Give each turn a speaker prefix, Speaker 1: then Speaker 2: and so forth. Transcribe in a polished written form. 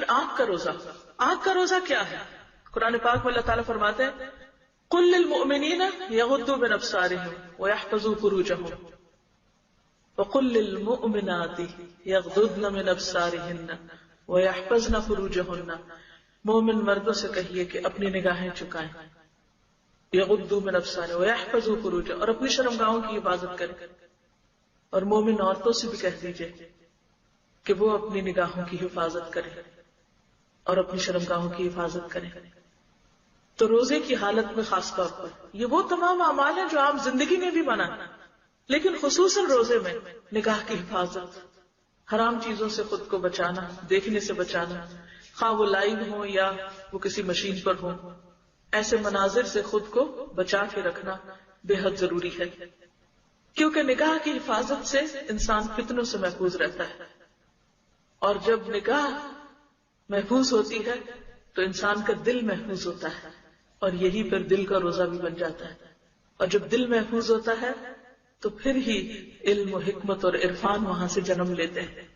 Speaker 1: پھر آنکھ کا روزہ. آنکھ کا روزہ کیا ہے؟ قرآن پاک میں اللہ تعالیٰ فرماتے ہیں قل للمؤمنین یغضوا من ابصارهم ویحفظوا فروجهم وقل للمؤمنات یغضضن من ابصارهن ویحفظن فروجهن. مومن مردوں سے کہیے کہ اپنی نگاہیں چکائیں، یغضوا من ابصارهم ویحفظوا فروجهن، اور اپنی شرمگاہوں کی حفاظت کریں. اور مومن عورتوں سے بھی کہہ دیجئے کہ وہ اپنی نگاہوں کی حفاظت کریں اور اپنی شرمگاہوں کی حفاظت کریں. تو روزے کی حالت میں خاص طور پر یہ وہ تمام اعمال ہیں جو عام زندگی میں بھی منع ہے، لیکن خصوصاً روزے میں نگاہ کی حفاظت، حرام چیزوں سے خود کو بچانا، دیکھنے سے بچانا، خواہ وہ لائیو ہو یا وہ کسی مشین پر ہو، ایسے مناظر سے خود کو بچا کے رکھنا بے حد ضروری ہے، کیونکہ نگاہ کی حفاظت سے انسان فتنوں سے محفوظ رہتا ہے. اور جب نگاہ محفوظ ہوتی ہے تو انسان کا دل محفوظ ہوتا ہے، اور یہی پھر دل کا روزہ بھی بن جاتا ہے. اور جب دل محفوظ ہوتا ہے تو پھر ہی علم و حکمت اور عرفان وہاں سے جنم لیتے ہیں.